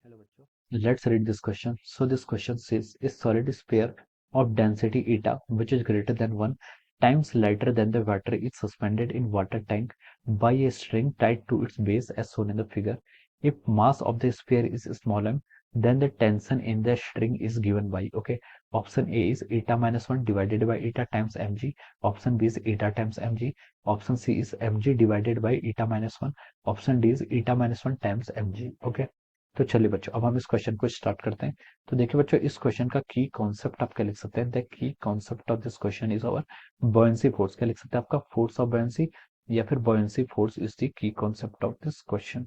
Hello, bachcho. Let's read this question. So this question says a solid sphere of density eta, which is greater than 1 times lighter than the water, is suspended in water tank by a string tied to its base as shown in the figure. If mass of the sphere is small m, then the tension in the string is given by, okay, option A is eta minus 1 divided by eta times mg, option B is eta times mg, option C is mg divided by eta minus 1, option D is eta minus 1 times mg, okay. तो चलिए बच्चों, अब हम इस question को start करते हैं। तो देखिए बच्चों, इस क्वेश्चन का की कॉन्सेप्ट आप क्या लिख सकते हैं? The key concept of this question is our buoyancy force. क्या लिख सकते हैं? आपका फोर्स ऑफ बॉयंसी या फिर buoyancy force is the key concept of this question.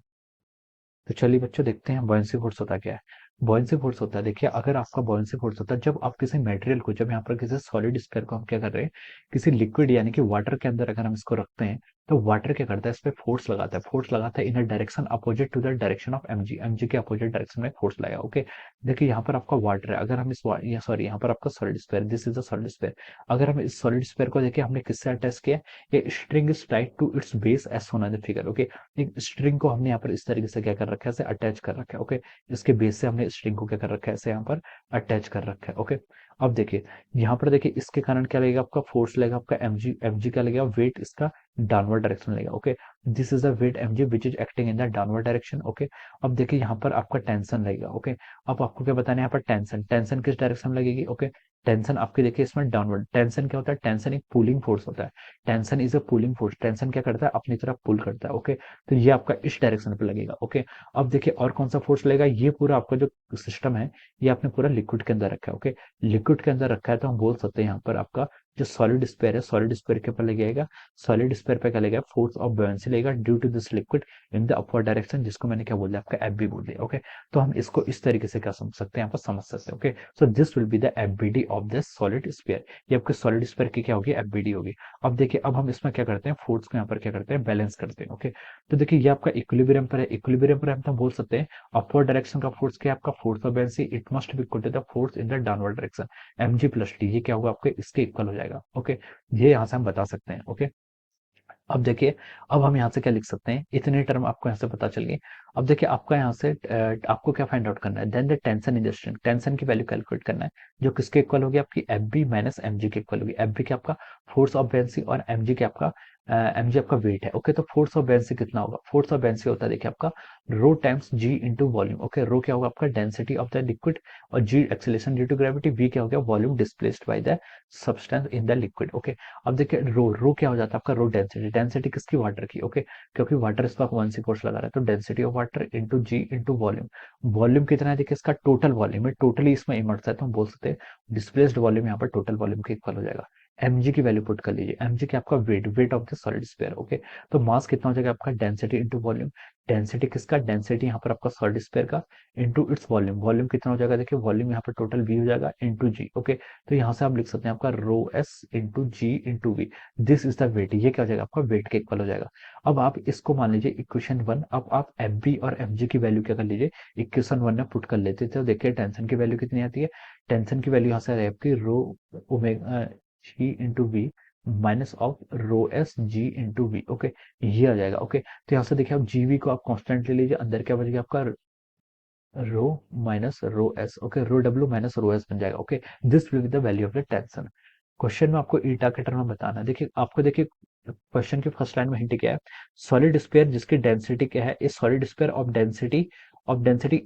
तो चलिए बच्चों, देखते हैं बॉयंसी फोर्स होता क्या है। बॉयंसी फोर्स होता है, देखिए अगर आपका बॉयंसी फोर्स होता है जब आप किसी मटेरियल को, जब यहाँ पर किसी सॉलिड स्फीयर को हम क्या कर रहे हैं, किसी लिक्विड यानी कि वाटर के अंदर अगर हम इसको रखते हैं, तो वाटर क्या करता है, इस पे फोर्स लगाता है। फोर्स लगाता है in a direction opposite to the direction of mg. Mg के अपोजिट डायरेक्शन में फोर्स लगाएगा, ओके। देखिए यहाँ पर आपका वाटर है, अगर हम इस सॉरी यहाँ पर आपका solid sphere, this is a solid sphere. अगर हम इस सॉलिड स्फीयर को देखिए, हमने किससे अटैच किया है, ये string is tied to its base as shown in the figure, okay. एक स्ट्रिंग को हमने यहाँ पर इस तरीके से क्या कर रखा है, ऐसे अटैच कर रखा है, ओके। इसके बेस से हमने स्ट्रिंग को क्या कर रखा है, ऐसे यहाँ पर अटैच कर रखा है, ओके। अब देखिए यहाँ पर, देखिए इसके कारण क्या लगेगा, आपका फोर्स लगेगा, आपका एमजी। एमजी क्या लगेगा, वेट इसका डाउनवर्ड डायरेक्शन लगेगा, okay. This is the weight M G which is acting in the downward direction, okay. अब देखिए यहाँ पर आपका टेंशन लगेगा, ओके। अब आपको क्या बताना है, यहाँ पर टेंशन, टेंशन किस डायरेक्शन में लगेगी, ओके। टेंशन आपकी देखिए इसमें डाउनवर्ड। टेंशन क्या होता है, टेंशन एक पुलिंग फोर्स होता है। Tension is a pulling force. Tension क्या करता है, अपनी तरफ पुल करता है, ओके। तो ये आपका इस डायरेक्शन पे लगेगा, ओके। अब देखिए और कौन सा फोर्स लगेगा, ये पूरा आपका जो सिस्टम है, ये आपने पूरा लिक्विड के अंदर रखा है, ओके। लिक्विड के अंदर रखा है, तो हम बोल सकते हैं यहाँ पर आपका जो सॉलिड स्फीयर है, सॉलिड स्फीयर के ऊपर लगेगा, सॉलिड स्फीयर पे क्या लगेगा, फोर्स ऑफ बुयांसी लगेगा due to this liquid in the upward direction, जिसको मैंने क्या बोल दिया, आपका एफ बी बोल दिया, ओके। तो हम इसको इस तरीके से क्या समझ सकते हैं, यहाँ पर समझ सकते हैं, okay. So this will be the FBD of this solid sphere. ये आपके सॉलिड स्फीयर की क्या होगी, एफबीडी होगी। अब देखिए, अब हम इसमें क्या करते हैं, फोर्स को यहाँ पर क्या करते हैं, बैलेंस करते हैं, ओके। तो देखिए ये आपका इक्विलिब्रियम पर है। इक्विलिब्रियम पर हम तो बोल सकते हैं अपवर्ड डायरेक्शन का फोर्स क्या है, आपका force of buoyancy, it must be equal to the force in the downward direction, M G plus T. ये क्या होगा, आपके इसके इक्वल हो जाएगा, ओके। ये यहाँ से हम बता सकते हैं, ओके। अब देखिए, अब हम यहाँ से क्या लिख सकते हैं, इतने टर्म आपको यहाँ से पता चल गई। अब देखिए आपका यहाँ से आपको क्या फाइंड आउट करना है, then the tension in the string. Tension की वैल्यू कैलकुलेट करना है, जो किसके इक्वल होगी, आपकी F B minus M G के इक्वल होगी। एफ बी के आपका फोर्स ऑफ बेंसी और एम जी के आपका एम जी आपका वेट है, ओके। तो फोर्स ऑफ बेंसी कितना होगा, फोर्स ऑफ बेंसी होता है देखिए आपका rho times g into volume, okay. Rho क्या होगा, आपका डेंसिटी ऑफ द लिक्विड, और g acceleration due to gravity, V क्या हो गया, volume displaced by the substance in the liquid, okay. अब देखिए रो, रो क्या हो जाता है आपका, रो डेंसिटी। डेंसिटी किसकी, वाटर की, ओके। क्योंकि वाटर इस पर वन सी फोर्स लगा रहा है, तो density of water into g into volume. Volume कितना है, देखिए इसका टोटल वॉल्यूम है, टोटली इसमें इमर्स है, तो हम बोल सकते हैं डिस्प्लेस्ड वॉल्यूम यहाँ पर टोटल वॉल्यूम के इक्वल हो जाएगा। mg की वैल्यू पुट कर लीजिए, mg की आपका weight, weight of the solid sphere, okay. तो मास कितना हो जाएगा आपका, डेंसिटी इंटू वॉल्यूम। डेंसिटी किसका, डेंसिटी यहाँ पर आपका सॉलिड स्फीयर का इंटू इट्स वॉल्यूम। वॉल्यूम कितना हो जाएगा, देखिए वॉल्यूम यहाँ पर टोटल वी हो जाएगा इंटू जी, ओके। तो यहाँ से आप लिख सकते हैं आपका rho s into g into V. This is the weight. ये क्या हो जाएगा, आपका वेट के इक्वल हो जाएगा। अब आप इसको मान लीजिए इक्वेशन वन। अब आप एफ बी और एफ जी की वैल्यू क्या कर लीजिए, इक्वेशन वन में पुट कर लेते थे, तो देखिए टेंशन की वैल्यू कितनी आती है, टेंशन की वैल्यू यहाँ से आ रही है आपकी rho omega G into V minus of rho S G into V, okay. ये आ जाएगा, ओके। तो यहाँ से देखिए आप जी वी को आप कॉन्स्टेंट ले लीजिए, अंदर क्या बचेगा आपका rho minus rho S, okay. रो डब्ल्यू माइनस रो एस बन जाएगा, okay. This will be the value of the tension. Question में आपको ईटा के टर्म में बताना है। देखिए आपको, देखिए क्वेश्चन की फर्स्ट लाइन में हिंट क्या है, सॉलिड स्फीयर जिसकी डेंसिटी क्या है, इस solid sphere of density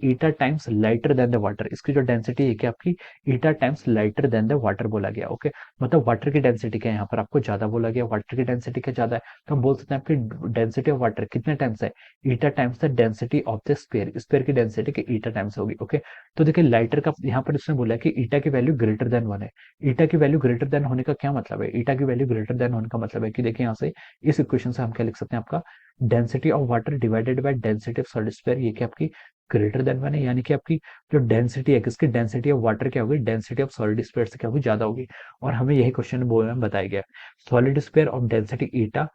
eta times lighter than the water. इसकी जो डेंसिटी है क्या आपकी, eta times lighter than the water बोला गया, ओके। मतलब वाटर की डेंसिटी क्या है, यहाँ पर आपको ज्यादा बोला गया, वाटर की डेंसिटी क्या ज्यादा है, तो हम बोल सकते हैं आपकी डेंसिटी ऑफ वाटर कितने टाइम्स है, eta times the density of the sphere. Sphere की डेंसिटी की ईटा टाइम्स होगी, ओके। तो देखिए लाइटर का यहाँ पर इसने बोला है कि ईटा की वैल्यू ग्रेटर देन वन है। ईटा की वैल्यू ग्रेटर देन होने का क्या मतलब है, ईटा की वैल्यू ग्रेटर देन होने का मतलब है कि देखिए यहाँ से इस इक्वेशन से हम क्या लिख सकते हैं, आपका density of water divided by density of solid sphere, ये क्या आपकी ग्रेटर देन वन है। यानी कि आपकी जो डेंसिटी है, किसकी डेंसिटी ऑफ वाटर क्या होगी, डेंसिटी ऑफ सॉलिड स्फीयर से क्या होगी, ज्यादा होगी। और हमें यही क्वेश्चन में बताया गया, solid sphere of density eta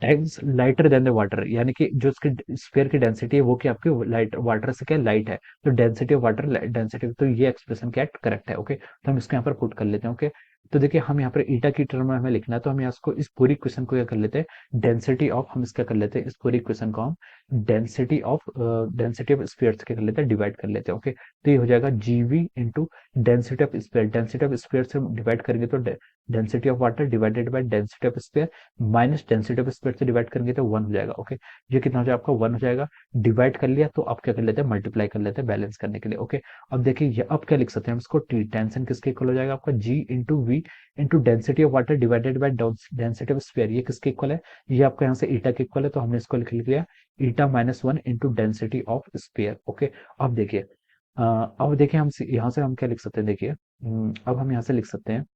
times lighter than the water, यानी कि जो इसकी स्फीयर की डेंसिटी है वो क्या आपकी लाइट, वाटर से क्या लाइट है, तो डेंसिटी ऑफ वाटर डेंसिटी, तो ये एक्सप्रेशन क्या करेक्ट है, ओके। तो हम इसको यहाँ पर पुट कर लेते हैं, ओके। तो देखिए हम यहाँ पर ईटा की टर्म में हमें लिखना है, तो हम यहाँ इसको इस पूरी क्वेश्चन को क्या कर लेते हैं, डेंसिटी ऑफ, हम इसका कर लेते हैं इस पूरी क्वेश्चन को हम डेंसिटी ऑफ स्फीयर से क्या कर लेते हैं, डिवाइड कर लेते हैं। ओके, तो ये हो जाएगा जीवी into density of sphere, density of sphere से डिवाइड करेंगे तो density of water divided by density of sphere minus density of sphere से डिवाइड करेंगे तो 1 हो जाएगा। ओके, ये कितना हो जाएगा आपका 1 हो जाएगा। डिवाइड कर लिया तो आप क्या कर लेते हैं, मल्टीप्लाई कर लेते हैं बैलेंस करने के लिए। ओके, अब देखिए ये अब क्या लिख सकते हैं हम इसको, टी टेंशन किसके इक्वल हो जाएगा आपका, g into V into density of water divided by density of sphere, ये किसके इक्वल है, ये आपका यहाँ से ईटा के इक्वल है, तो हमने इसको लिख लिया ईटा minus 1 into density of sphere. Okay, अब देखिए अब देखिए हम यहाँ से हम क्या लिख सकते हैं, देखिए अब हम यहाँ से लिख सकते हैं,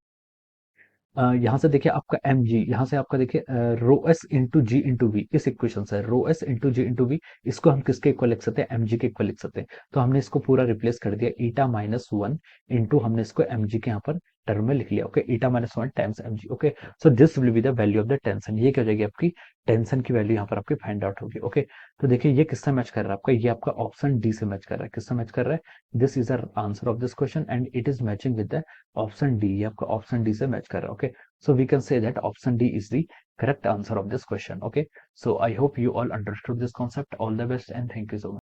यहाँ से देखिए आपका एम जी, यहाँ से आपका देखिए rho s into g into V, इस इक्वेशन से rho s into g into V, इसको हम किसके इक्वल लिख सकते हैं, एम जी के इक्वल लिख सकते हैं। तो हमने इसको पूरा रिप्लेस कर दिया, ईटा माइनस 1 इंटू हमने इसको एम जी के यहाँ पर टर्म में लिख लिया। Okay, eta minus 1 times M G. Okay, so this will be the value of the tension, ये क्या हो जाएगी आपकी टेंशन की वैल्यू यहाँ पर आपकी फाइंड आउट होगी। ओके, तो देखिए ये किससे मैच कर रहा है आपका, ये आपका ऑप्शन डी से मैच कर रहा है, किससे मैच कर रहा है, this is the answer of this question and it is matching with the option D, ये आपका ऑप्शन डी से मैच कर रहा है। Okay, so we can say that option D is the correct answer of this question. Okay, so I hope you all understood this concept. All the best and thank you so much.